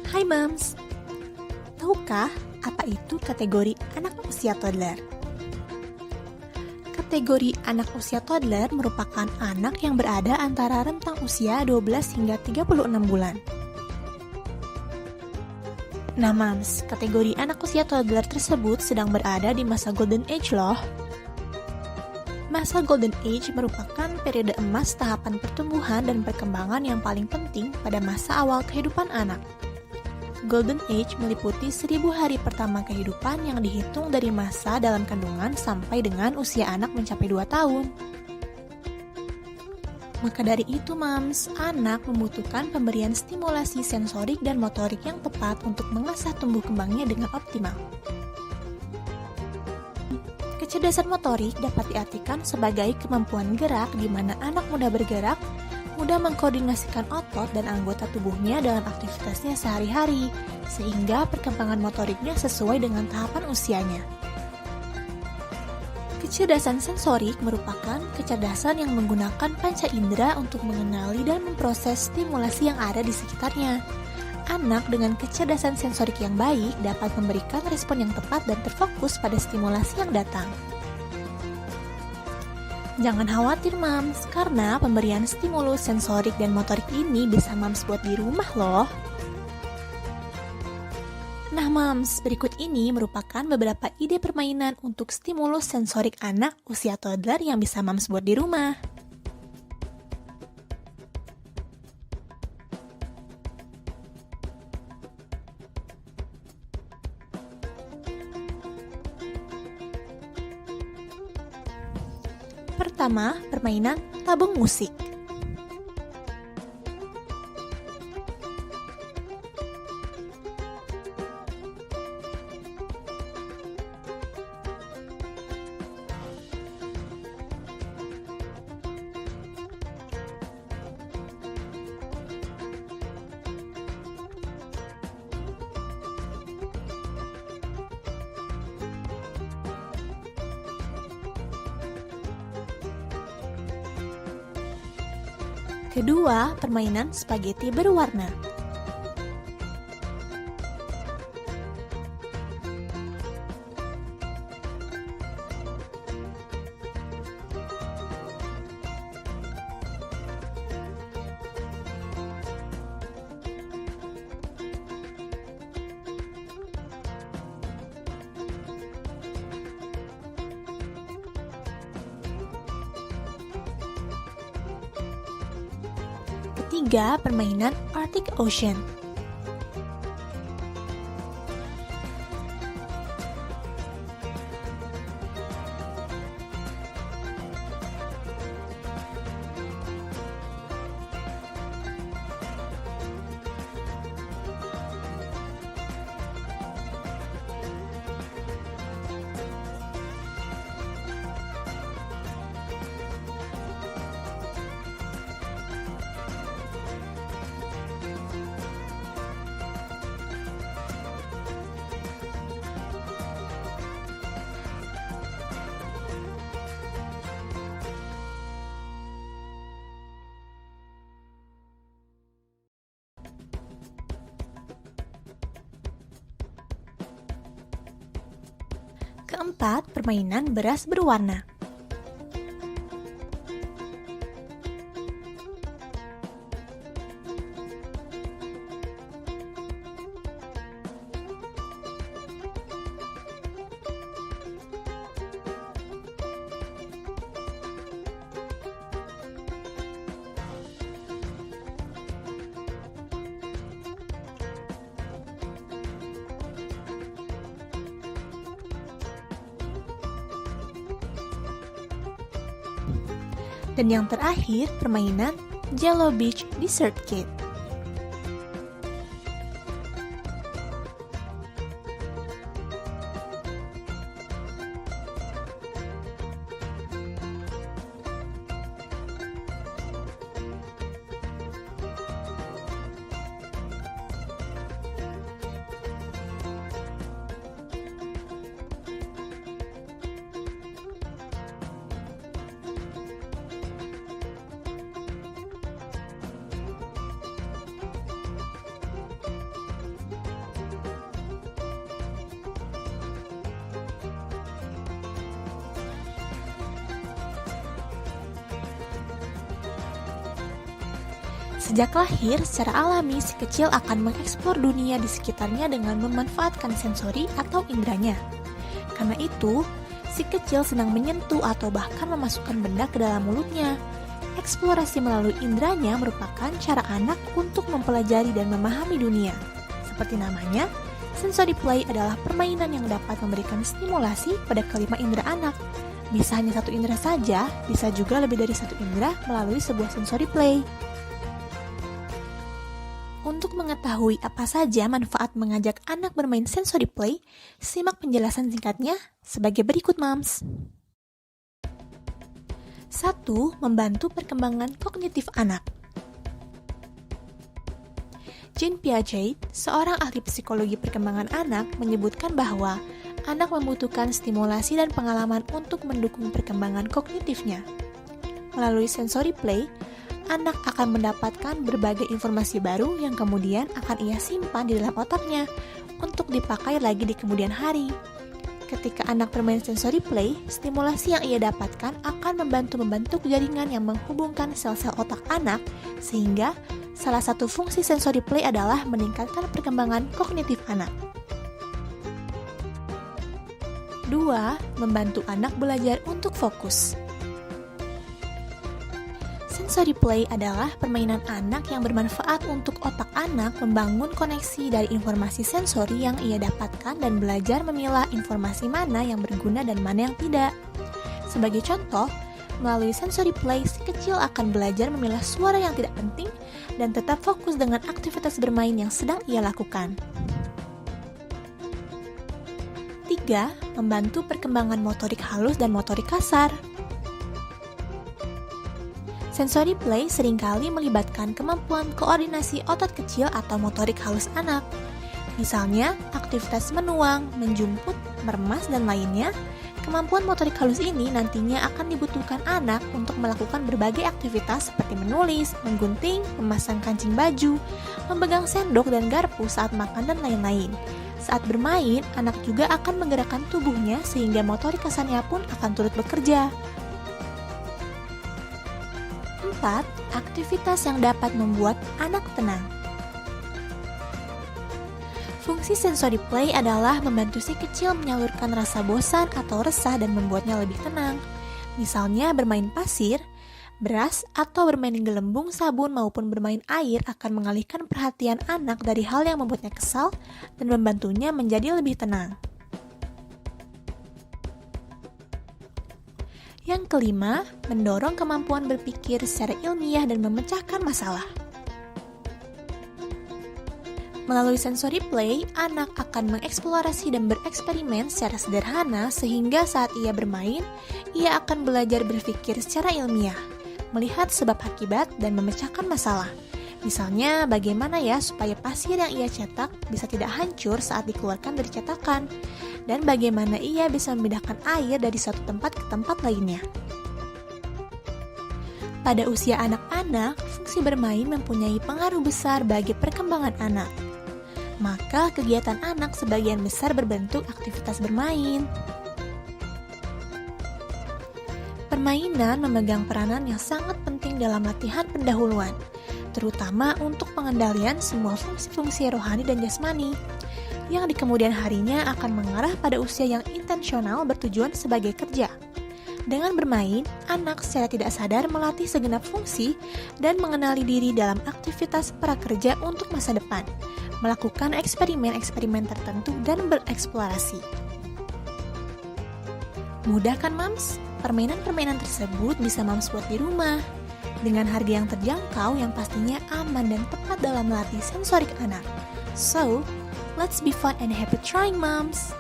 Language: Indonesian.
Hai Moms, tahukah apa itu kategori anak usia toddler? Kategori anak usia toddler merupakan anak yang berada antara rentang usia 12 hingga 36 bulan. Nah Moms, kategori anak usia toddler tersebut sedang berada di masa golden age loh. Masa golden age merupakan periode emas tahapan pertumbuhan dan perkembangan yang paling penting pada masa awal kehidupan anak. Golden Age meliputi 1000 hari pertama kehidupan yang dihitung dari masa dalam kandungan sampai dengan usia anak mencapai 2 tahun. Maka dari itu, Moms, anak membutuhkan pemberian stimulasi sensorik dan motorik yang tepat untuk mengasah tumbuh kembangnya dengan optimal. Kecerdasan motorik dapat diartikan sebagai kemampuan gerak di mana anak mudah bergerak, mudah mengkoordinasikan otot dan anggota tubuhnya dalam aktivitasnya sehari-hari, sehingga perkembangan motoriknya sesuai dengan tahapan usianya. Kecerdasan sensorik merupakan kecerdasan yang menggunakan panca indera untuk mengenali dan memproses stimulasi yang ada di sekitarnya. Anak dengan kecerdasan sensorik yang baik dapat memberikan respon yang tepat dan terfokus pada stimulasi yang datang. Jangan khawatir Moms, karena pemberian stimulus sensorik dan motorik ini bisa Moms buat di rumah loh. Nah Moms, berikut ini merupakan beberapa ide permainan untuk stimulus sensorik anak usia toddler yang bisa Moms buat di rumah. Pertama, permainan tabung musik. Kedua, permainan spaghetti berwarna. Ketiga, permainan Arctic Ocean. Keempat, permainan beras berwarna. Dan yang terakhir, permainan Jello Beach Dessert Cake. Sejak lahir, secara alami si kecil akan mengeksplor dunia di sekitarnya dengan memanfaatkan sensori atau indranya. Karena itu, si kecil senang menyentuh atau bahkan memasukkan benda ke dalam mulutnya. Eksplorasi melalui indranya merupakan cara anak untuk mempelajari dan memahami dunia. Seperti namanya, sensory play adalah permainan yang dapat memberikan stimulasi pada kelima indera anak. Bisa hanya satu indera saja, bisa juga lebih dari satu indera melalui sebuah sensory play. Untuk mengetahui apa saja manfaat mengajak anak bermain sensory play, simak penjelasan singkatnya sebagai berikut, Mams. 1. Membantu perkembangan kognitif anak. Jean Piaget, seorang ahli psikologi perkembangan anak, menyebutkan bahwa anak membutuhkan stimulasi dan pengalaman untuk mendukung perkembangan kognitifnya. Melalui sensory play, anak akan mendapatkan berbagai informasi baru yang kemudian akan ia simpan di dalam otaknya untuk dipakai lagi di kemudian hari. Ketika anak bermain sensory play, stimulasi yang ia dapatkan akan membantu jaringan yang menghubungkan sel-sel otak anak, sehingga salah satu fungsi sensory play adalah meningkatkan perkembangan kognitif anak. 2. Membantu anak belajar untuk fokus. Sensory play adalah permainan anak yang bermanfaat untuk otak anak membangun koneksi dari informasi sensori yang ia dapatkan dan belajar memilah informasi mana yang berguna dan mana yang tidak. Sebagai contoh, melalui sensory play, si kecil akan belajar memilah suara yang tidak penting dan tetap fokus dengan aktivitas bermain yang sedang ia lakukan. 3. Membantu perkembangan motorik halus dan motorik kasar. Sensory play seringkali melibatkan kemampuan koordinasi otot kecil atau motorik halus anak. Misalnya, aktivitas menuang, menjumput, meremas, dan lainnya. Kemampuan motorik halus ini nantinya akan dibutuhkan anak untuk melakukan berbagai aktivitas seperti menulis, menggunting, memasang kancing baju, memegang sendok dan garpu saat makan, dan lain-lain. Saat bermain, anak juga akan menggerakkan tubuhnya sehingga motorik kasarnya pun akan turut bekerja. 4. Aktivitas yang dapat membuat anak tenang. Fungsi sensory play adalah membantu si kecil menyalurkan rasa bosan atau resah dan membuatnya lebih tenang. Misalnya bermain pasir, beras, atau bermain gelembung, sabun, maupun bermain air akan mengalihkan perhatian anak dari hal yang membuatnya kesal dan membantunya menjadi lebih tenang. Yang kelima, mendorong kemampuan berpikir secara ilmiah dan memecahkan masalah. Melalui sensory play, anak akan mengeksplorasi dan bereksperimen secara sederhana sehingga saat ia bermain, ia akan belajar berpikir secara ilmiah, melihat sebab akibat dan memecahkan masalah. Misalnya, bagaimana ya supaya pasir yang ia cetak bisa tidak hancur saat dikeluarkan dari cetakan, dan bagaimana ia bisa memindahkan air dari satu tempat ke tempat lainnya. Pada usia anak-anak, fungsi bermain mempunyai pengaruh besar bagi perkembangan anak. Maka kegiatan anak sebagian besar berbentuk aktivitas bermain. Permainan memegang peranan yang sangat penting dalam latihan pendahuluan, terutama untuk pengendalian semua fungsi-fungsi rohani dan jasmani, yang di kemudian harinya akan mengarah pada usia yang intensional bertujuan sebagai kerja. Dengan bermain, anak secara tidak sadar melatih segenap fungsi dan mengenali diri dalam aktivitas prakerja untuk masa depan, melakukan eksperimen-eksperimen tertentu dan bereksplorasi. Mudah kan, Mams? Permainan-permainan tersebut bisa Mams buat di rumah, dengan harga yang terjangkau yang pastinya aman dan tepat dalam melatih sensorik anak. So, let's be fun and happy trying, Moms!